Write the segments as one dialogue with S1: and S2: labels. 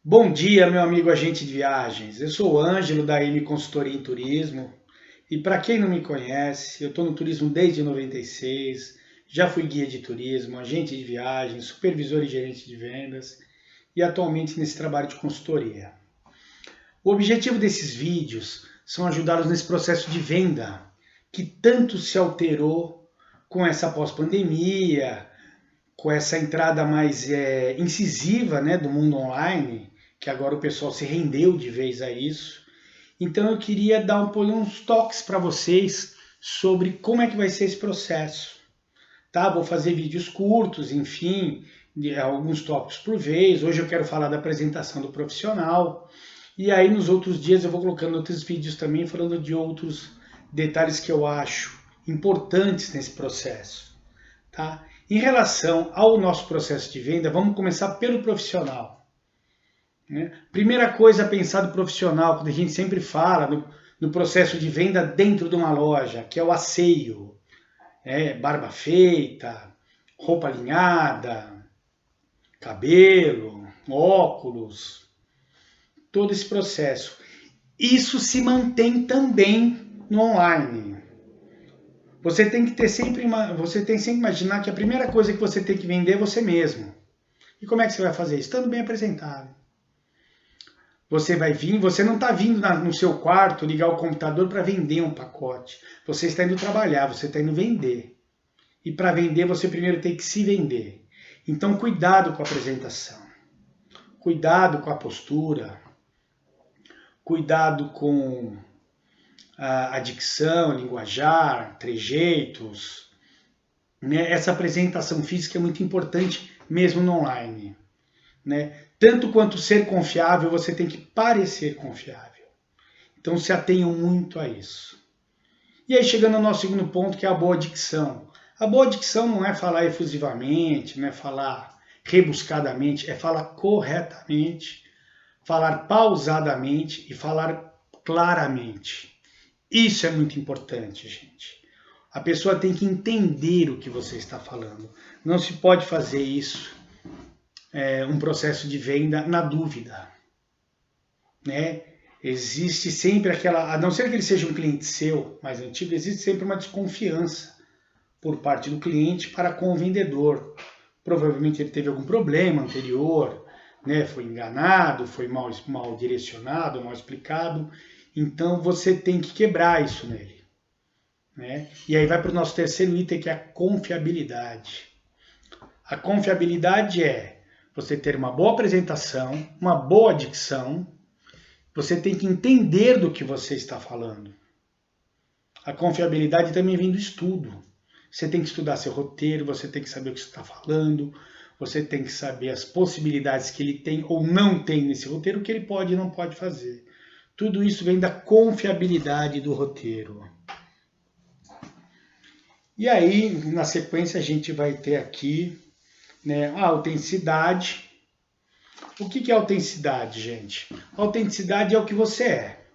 S1: Bom dia, meu amigo agente de viagens. Eu sou o Ângelo da M Consultoria em Turismo e para quem não me conhece, eu estou no turismo desde 96, já fui guia de turismo, agente de viagens, supervisor e gerente de vendas e atualmente nesse trabalho de consultoria. O objetivo desses vídeos são ajudá-los nesse processo de venda que tanto se alterou com essa pós-pandemia, com essa entrada mais incisiva, né, do mundo online, que agora o pessoal se rendeu de vez a isso. Então eu queria dar uns toques para vocês sobre como é que vai ser esse processo. Tá? Vou fazer vídeos curtos, enfim, alguns tópicos por vez. Hoje eu quero falar da apresentação do profissional. E aí nos outros dias eu vou colocando outros vídeos também falando de outros detalhes que eu acho importantes nesse processo. Tá? Em relação ao nosso processo de venda, vamos começar pelo profissional. Né? Primeira coisa a pensar do profissional, quando a gente sempre fala no processo de venda dentro de uma loja, que é o asseio. Barba feita, roupa alinhada, cabelo, óculos, todo esse processo. Isso se mantém também no online. Você tem que sempre imaginar que a primeira coisa que você tem que vender é você mesmo. E como é que você vai fazer isso? Estando bem apresentado. Você vai vir, você não está vindo no seu quarto ligar o computador para vender um pacote. Você está indo trabalhar, você está indo vender. E para vender você primeiro tem que se vender. Então cuidado com a apresentação. Cuidado com a postura. Cuidado com a dicção, linguajar, trejeitos. Né? Essa apresentação física é muito importante mesmo no online. Né? Tanto quanto ser confiável, você tem que parecer confiável. Então se atenham muito a isso. E aí chegando ao nosso segundo ponto, que é a boa dicção. A boa dicção não é falar efusivamente, não é falar rebuscadamente, é falar corretamente, falar pausadamente e falar claramente. Isso é muito importante, gente. A pessoa tem que entender o que você está falando. Não se pode fazer isso, um processo de venda na dúvida. Né? Existe sempre aquela, a não ser que ele seja um cliente seu mais antigo, existe sempre uma desconfiança por parte do cliente para com o vendedor. Provavelmente ele teve algum problema anterior, né? Foi enganado, foi mal direcionado, mal explicado. Então você tem que quebrar isso nele. Né? E aí vai para o nosso terceiro item, que é a confiabilidade. A confiabilidade é você ter uma boa apresentação, uma boa dicção, você tem que entender do que você está falando. A confiabilidade também vem do estudo. Você tem que estudar seu roteiro, você tem que saber o que você está falando, você tem que saber as possibilidades que ele tem ou não tem nesse roteiro, o que ele pode e não pode fazer. Tudo isso vem da confiabilidade do roteiro. E aí, na sequência, a gente vai ter aqui, né, a autenticidade. O que é autenticidade, gente? Autenticidade é o que você é.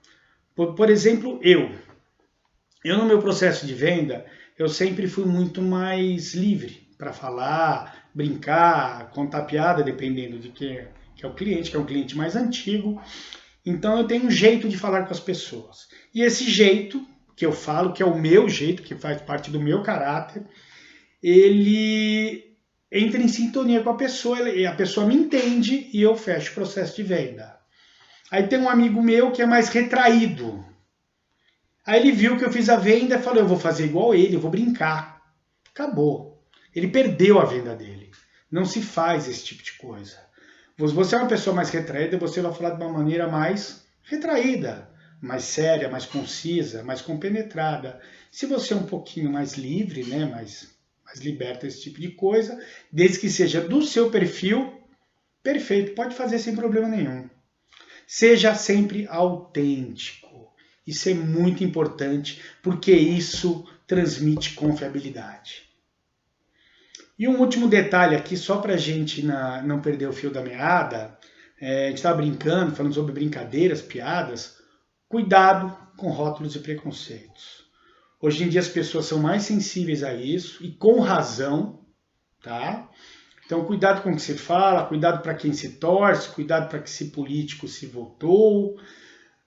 S1: Por exemplo, eu no meu processo de venda, eu sempre fui muito mais livre para falar, brincar, contar piada, dependendo de que é o cliente, que é um cliente mais antigo. Então eu tenho um jeito de falar com as pessoas. E esse jeito que eu falo, que é o meu jeito, que faz parte do meu caráter, ele entra em sintonia com a pessoa me entende e eu fecho o processo de venda. Aí tem um amigo meu que é mais retraído. Aí ele viu que eu fiz a venda e falou, eu vou fazer igual ele, eu vou brincar. Acabou. Ele perdeu a venda dele. Não se faz esse tipo de coisa. Você é uma pessoa mais retraída, você vai falar de uma maneira mais retraída, mais séria, mais concisa, mais compenetrada. Se você é um pouquinho mais livre, né, mais liberta esse tipo de coisa, desde que seja do seu perfil, perfeito, pode fazer sem problema nenhum. Seja sempre autêntico. Isso é muito importante, porque isso transmite confiabilidade. E um último detalhe aqui, só para a gente não perder o fio da meada, a gente estava brincando, falando sobre brincadeiras, piadas, cuidado com rótulos e preconceitos. Hoje em dia as pessoas são mais sensíveis a isso, e com razão, tá? Então, cuidado com o que se fala, cuidado para quem se torce, cuidado para que esse político se votou.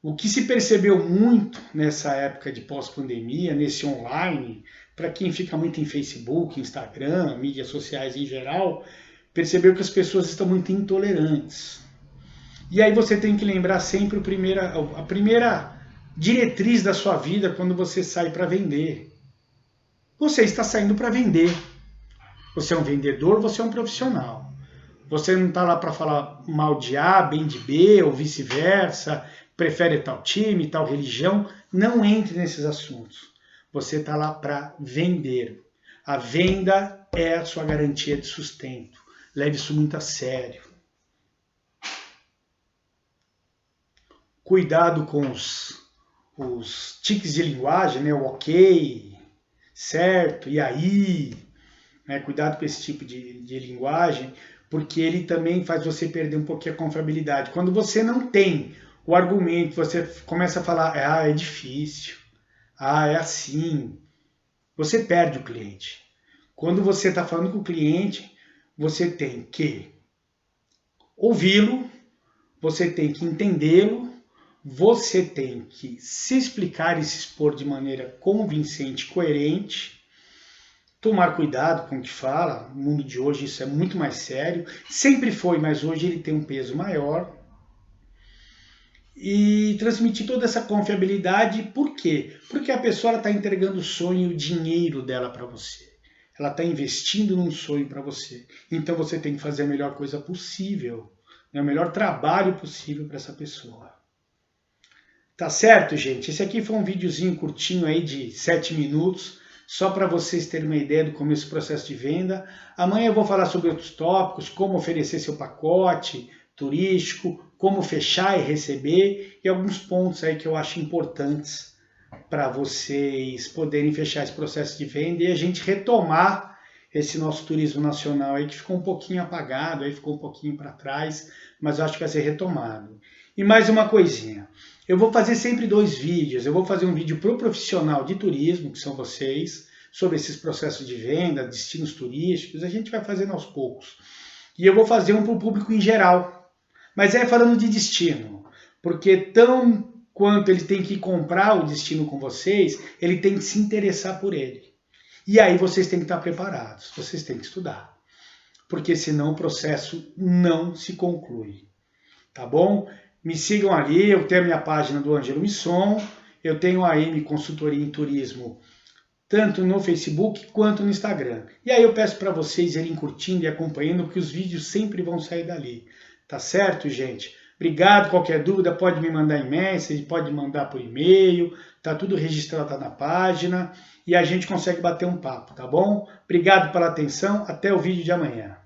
S1: O que se percebeu muito nessa época de pós-pandemia, nesse online, para quem fica muito em Facebook, Instagram, mídias sociais em geral, percebeu que as pessoas estão muito intolerantes. E aí você tem que lembrar sempre a primeira diretriz da sua vida quando você sai para vender. Você está saindo para vender. Você é um vendedor, você é um profissional. Você não está lá para falar mal de A, bem de B, ou vice-versa, prefere tal time, tal religião. Não entre nesses assuntos. Você está lá para vender. A venda é a sua garantia de sustento. Leve isso muito a sério. Cuidado com os tiques de linguagem, né? O ok, certo, e aí, né? Cuidado com esse tipo de linguagem, porque ele também faz você perder um pouquinho a confiabilidade. Quando você não tem o argumento, você começa a falar, é difícil, é assim, você perde o cliente. Quando você está falando com o cliente, você tem que ouvi-lo, você tem que entendê-lo, você tem que se explicar e se expor de maneira convincente, coerente, tomar cuidado com o que fala. No mundo de hoje isso é muito mais sério, sempre foi, mas hoje ele tem um peso maior. E transmitir toda essa confiabilidade, por quê? Porque a pessoa está entregando o sonho e o dinheiro dela para você. Ela está investindo num sonho para você. Então você tem que fazer a melhor coisa possível, o melhor trabalho possível para essa pessoa. Tá certo, gente? Esse aqui foi um videozinho curtinho aí de 7 minutos, só para vocês terem uma ideia do começo do processo de venda. Amanhã eu vou falar sobre outros tópicos, como oferecer seu pacote turístico, como fechar e receber, e alguns pontos aí que eu acho importantes para vocês poderem fechar esse processo de venda e a gente retomar esse nosso turismo nacional aí que ficou um pouquinho apagado, aí ficou um pouquinho para trás, mas eu acho que vai ser retomado. E mais uma coisinha, eu vou fazer sempre 2 vídeos, eu vou fazer um vídeo para o profissional de turismo, que são vocês, sobre esses processos de venda, destinos turísticos, a gente vai fazendo aos poucos. E eu vou fazer um para o público em geral, mas é falando de destino, porque tão quanto ele tem que comprar o destino com vocês, ele tem que se interessar por ele. E aí vocês têm que estar preparados, vocês têm que estudar, porque senão o processo não se conclui. Tá bom? Me sigam ali, eu tenho a minha página do Ângelo Misson, eu tenho a AM Consultoria em Turismo, tanto no Facebook quanto no Instagram. E aí eu peço para vocês irem curtindo e acompanhando, porque os vídeos sempre vão sair dali. Tá certo, gente? Obrigado, qualquer dúvida pode me mandar em message, pode mandar por e-mail, tá tudo registrado na página e a gente consegue bater um papo, tá bom? Obrigado pela atenção, até o vídeo de amanhã.